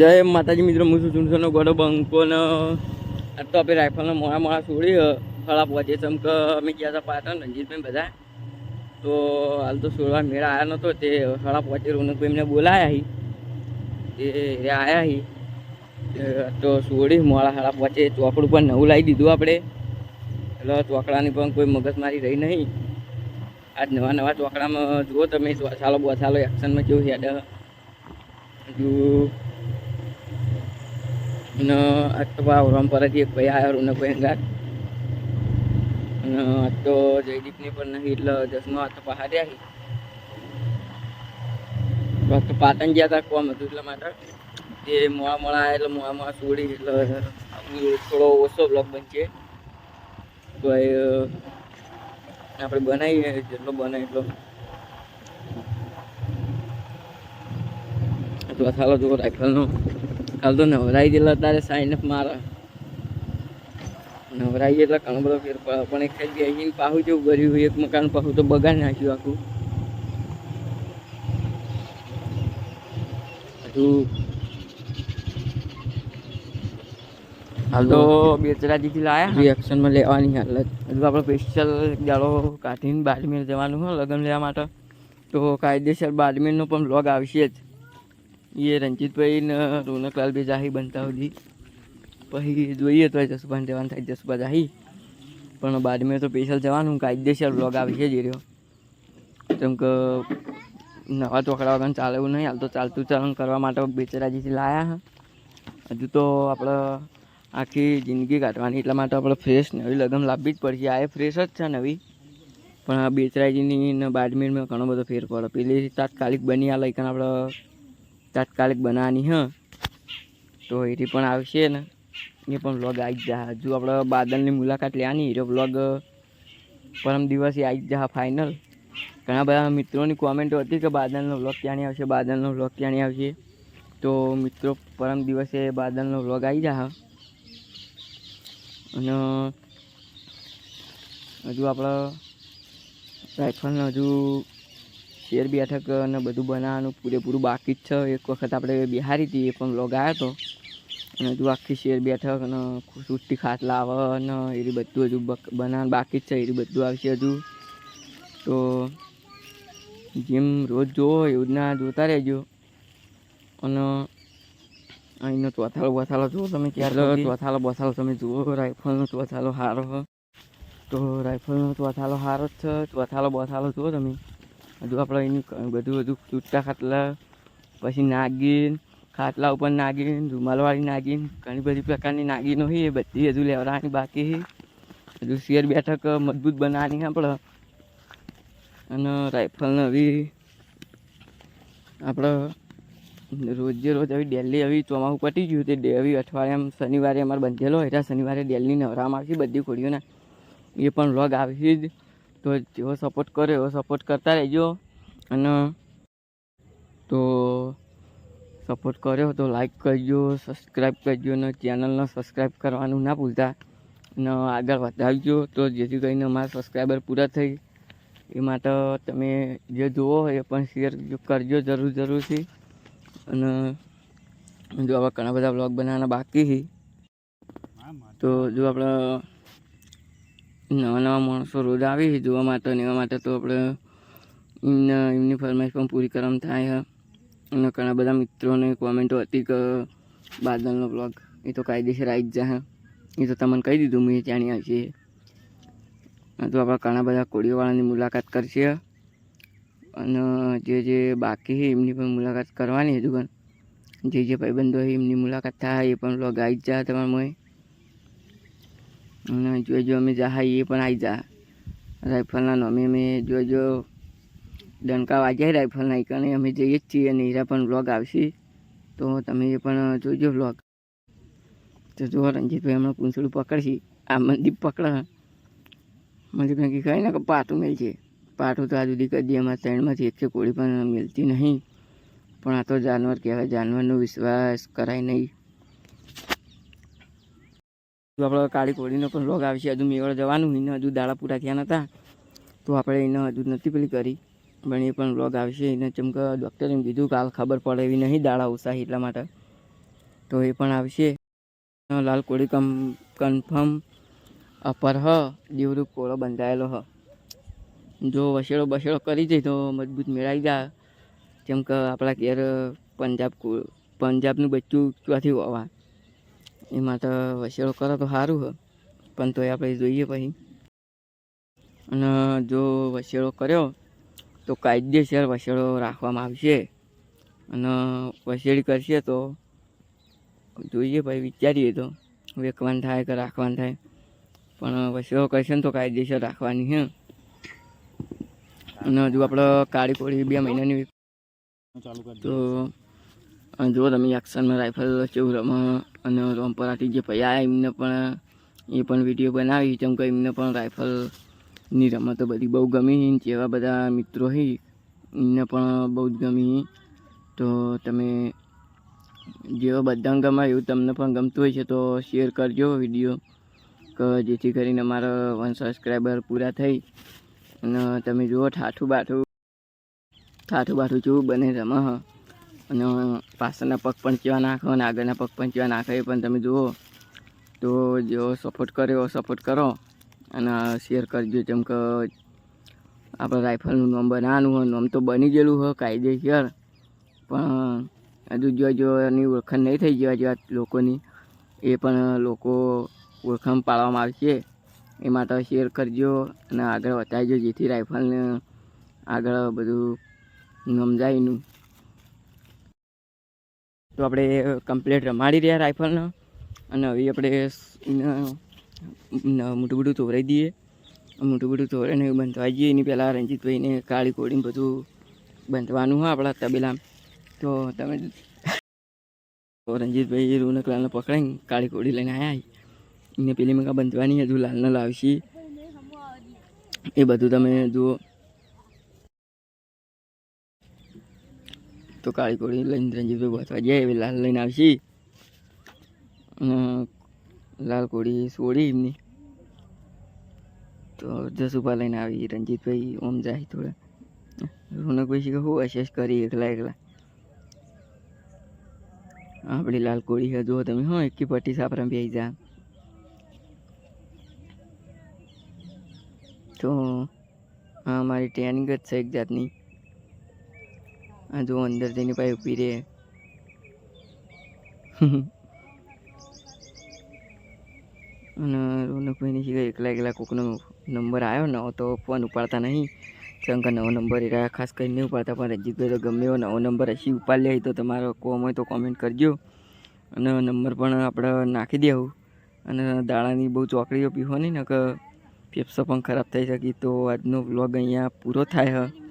જય માતાજી મિત્રો, હું છું ચૂંટનો ગોડો બંકો ને આ તો આપણે રાઇફલને મોડા છોડી ખરાબ વધે જેમ કે અમે ગયા હતા પાટણ રણજીતભાઈ બધા. તો હાલ તો છોડવા મેળા આવ્યા નહોતો તે ખરાબ વધે રોનકભાઈ એમને બોલાયા હી તે આવ્યા હી તો છોડી મોડા ખરાબ વચ્ચે ચોકડું પણ નવું લાવી દીધું આપણે. એટલે ચોકડાની પણ કોઈ મગજમારી રહી નહીં. આજ નવા ચોકડામાં જુઓ તમે ચાલો એક્શનમાં કેવું હેડ હજુ અને આજ તો ઓરમ પરથી એક ભાઈ આવ્યો ને ભાઈ અંગાત અને આજ તો જયદીપની પણ નહીં એટલે જસનો આજ તો પહાડ્યા હી તો પાટણ ગયા હતા કોમ હતું એટલા માટે તે મોડા આવ્યા એટલે મોડા છોડી એટલે થોડો ઓછો બ્લોગ બનશે તો આપણે બનાવીએ જેટલો બને એટલો. તો ચાલો જો રાઇફલનો કાલ તો નવરાઈ ગયેલા તારે સાઈન અપ મારે નવરાઈ એટલે ઘણો બધો ફેર પડે પણ એક ખાઈ બેસીને પાછું જેવું કર્યું એક મકાન પાછું તો બગાડ નાખ્યું આખું. હજુ હાલ તો બેચરાજીથી લાયા રિએક્શનમાં લેવાની હાલત હજુ આપણે સ્પેશિયલ જાળો કાઢીને બાડમેર જવાનું હોય લગ્ન લેવા માટે. તો કાયદેસર બાડમેરનો પણ વ્લોગ આવશે જ. એ રણજીતભાઈ ને રોનકલાલ બે જાહી બનતા સુધી પછી જોઈએ તો જસુભાઈ જવાનું થાય જસુભા જાહી પણ બાડમેર તો સ્પેશિયલ જવાનું કાયદેસર વ્લોગ આવશે જ રહ્યો. જેમ કે નવા ચોકડા વગર ચાલે એવું નહીં. હાલ તો ચાલતું ચાલન કરવા માટે બેચરાજીથી લાયા હજુ તો આપણે આખી જિંદગી કાઢવાની એટલા માટે આપણે ફ્રેશ નવી લગન લાવવી જ પડશે. આ ફ્રેશ જ છે નવી પણ આ બેચરાજીની ને બાડમેરમાં ઘણો બધો ફેર પડે. પેલી તાત્કાલિક બની આ લઈકન આપણે તાત્કાલિક બનાવવાની તો એથી પણ આવશે ને એ પણ વ્લોગ આવી જ જાય. હજુ આપણે બાદલની મુલાકાત લેવાની એ વ્લોગ પરમ દિવસે આવી જ જાય ફાઇનલ. ઘણા બધા મિત્રોની કોમેન્ટો હતી કે બાદલનો વ્લોગ ક્યાંની આવશે બાદલનો વ્લોગ ક્યાંની આવશે. તો મિત્રો પરમ દિવસે બાદલનો વ્લોગ આવી જાય. અને હજુ આપણે રાઇફલને હજુ શેર બેઠક અને બધું બનાવવાનું પૂરેપૂરું બાકી જ છે. એક વખત આપણે બિહારી હતી એ પણ વ્લોગ આવ્યો હતો અને હજુ આખી શેર બેઠક અને સુટ્ટી ખાટલા આવે અને એ બધું હજુ બનાવવાનું બાકી જ છે. એ બધું આવશે હજુ. તો જેમ રોજ જોવો એવું ના જોતા રહેજો. અને અહીંનો ચોથાલો જુઓ તમે ક્યારે ચોથાલો તમે જુઓ રાઇફલનો ચોથાલો સારો હોય તો રાઇફલનો ચોથાલો સારો જ છે. ચોથાલો જુઓ તમે હજુ આપણે એની બધું છૂટા ખાટલા પછી નાગીન ખાટલા ઉપર નાગીન રૂમાલવાળી નાગીન ઘણી બધી પ્રકારની નાગીનો હોય એ બધી હજુ લેવડાવવાની બાકી છે. હજુ શેર બેઠક મજબૂત બનાવવાની આપણે અને રાઇફલને હવે આપણે રોજે રોજ હવે ડેલી હવે ચોમાસું પતી ગયું તે હવે અઠવાડિયામાં શનિવારે અમારે બંધેલો હોય શનિવારે ડેલી નવરામાં આવશે બધી ખોડીઓના એ પણ વ્લોગ આવશે જ. તો જેવો સપોર્ટ કરો એવો સપોર્ટ કરતા રહેજો. અને તો સપોર્ટ કર્યો તો લાઈક કરજો સબસ્ક્રાઈબ કરજો અને ચેનલને સબસ્ક્રાઈબ કરવાનું ના ભૂલતા અને આગળ વધારજો તો જેથી કરીને અમારા સબસ્ક્રાઈબર પૂરા થઈ એ માટે તમે જે જુઓ એ પણ શેર કરજો જરૂરથી. અને જો આવા ઘણા બધા વ્લોગ બનાવવાના બાકી છે તો જો આપણે નવા માણસો રોજ આવી જોવા માટે ને એવા માટે તો આપણે એમની ફરમાઈશ પણ પૂરી કરવાની થાય. અને ઘણા બધા મિત્રોને કોમેન્ટો હતી કે બાદલનો વ્લોગ એ તો કાયદેસર આવી જ જાય. એ તો તમને કહી દીધું મેં ત્યાંની આવશે. તો આપણે ઘણા બધા કોળીઓવાળાની મુલાકાત કરશે અને જે બાકી છે એમની પણ મુલાકાત કરવાની હજુ પણ જે ભાઈબંધો હોય એમની મુલાકાત થાય એ પણ વ્લોગ આવી જ જાય તમારામાં. અને જોઈજો અમે જઈએ એ પણ આવી જાય. રાઇફલના નામે અમે જોઈજો ડંકા વાગ્યા રાઇફલના કારણે અમે જઈએ જ છીએ અને એરા પણ વ્લોગ આવશે તો તમે એ પણ જોઈજો વ્લોગ. તો જો રણજીતભાઈ હમણાં પૂંછડું પકડશે આ મનદીપ પકડે મનદીપને કહે ને કે પાટું મેળ છે પાટું તો આ સુધી કદી અમારા ત્રણમાંથી એક કોળી પણ મળતી નહીં. પણ આ તો જાનવર કહેવાય જાનવરનો વિશ્વાસ કરાય નહીં. આપણે કાળી કોળીનો પણ વ્લોગ આવશે. હજુ મેવડ જવાનું એને હજુ દાડા પૂરા થયા નહોતા તો આપણે એને હજુ નથી પેલી કરી પણ એ પણ વ્લોગ આવશે. એને ચમકે ડૉક્ટરે એમ કીધું કે હાલ ખબર પડે એવી નહીં દાડા ઓછા એટલા માટે તો એ પણ આવશે. લાલ કોળી કન્ફર્મ અપર હ દીવરૂપ કોળો બંધાયેલો હ. જો વસેડો બસેડો કરી દે તો મજબૂત મેળાઈ જાય. જેમ કે આપણા ઘેર પંજાબનું બચ્ચું ચોથી હોવા એમાં તો વસેડો કરો તો સારું હ, પણ તો એ આપણે જોઈએ પછી. અને જો વસેડો કર્યો તો કાયદેસર વસેડો રાખવામાં આવશે. અને વસેડી કરશે તો જોઈએ ભાઈ, વિચારીએ તો વેકવાન થાય કે રાખવાનું થાય, પણ વસેડો કરશે ને તો કાયદેસર રાખવાની છે. અને હજુ આપણે કાળી કોળી 2 મહિનાની તો જો તમે એક્શનમાં રાઇફલ કેવું રમે અને રોમપરાથી જે ભાઈ આવ્યા એમને પણ એ પણ વિડીયો બનાવી, જેમ કે એમને પણ રાઇફલની રમતો બધી બહુ ગમી. જેવા બધા મિત્રો છે એમને પણ બહુ જ ગમી. તો તમે જેવા બધાને ગમે એવું તમને પણ ગમતું હોય છે તો શેર કરજો વિડીયો, કે જેથી કરીને મારા 1 સબસ્ક્રાઈબર પૂરા થઈ. અને તમે જુઓ ઠાઠું બાઠું જેવું બને રમે હ. અને પાછળના પગ પણ કેવા નાખો અને આગળના પગ પણ કેવા નાખે એ પણ તમે જુઓ. તો જેવો સપોર્ટ કરે એવો સપોર્ટ કરો અને શેર કરજો. જેમ કે આપણે રાઇફલનું નામ બનાવવાનું હોય, નામ તો બની ગયેલું હોય કાયદેસર, પણ હજુ જો એની ઓળખાણ નહીં થઈ જેવા લોકોની, એ પણ લોકો ઓળખાણ પાડવામાં આવશે. એ માટે શેર કરજો અને આગળ વધારજો, જેથી રાઇફલને આગળ બધું સમજાયનું. તો આપણે કમ્પ્લીટ રમાડી રહ્યા રાઇફલને, અને હવે આપણે મોટું બધું તોરાઈ દઈએ. મોટું બધું તોરાઈને બંધવા જઈએ. એની પહેલાં રણજીતભાઈને કાળી કોળીને બધું બંધવાનું હોય આપણા તબેલા. તો તમે રણજીતભાઈ રોનક લાલને પકડાઈને કાળી કોળી લઈને આવ્યા. એને પેલી મકા બંધવાની હજુ લાલને લાવશી, એ બધું તમે જુઓ. તો કાળી કોળી લઈને રણજીતભાઈ બાંધવા જાય, એવી લાલ લઈને આવશી. લાલ કોળી છોડી એમની તો જસુભા લઈને આવી. રણજીતભાઈ ઓમ જાય થોડા. રોનકભાઈ શીખે હું અશેષ કરી એકલા આપણી લાલ કોળી છે. જુઓ તમે, હા, એકી પટ્ટી સાપરા બેસી જા. તો હા, મારી ટ્રેનિંગ જ છે એક જાતની. આ જો અંદર જઈને પાછી ઊભી રહે. અને રોનકભાઈને શીખે એકલા કોકનો નંબર આવ્યો નવો તો ફોન ઉપાડતા નહીં. શંકર નવો નંબર એ ખાસ કરીને નહીં ઉપાડતા, પણ રણજીતભાઈ તો ગમે એવો નવો નંબર હશે ઉપાડ લે તો તમારો કોમ હોય તો કોમેન્ટ કરજો. અને નંબર પણ આપણે નાખી દેવું. અને દાડાની બહુ ચોકડીઓ પીવો નહીં ને કે ફેફસો પણ ખરાબ થઈ શકે. તો આજનો વ્લોગ અહીંયા પૂરો થાય છે.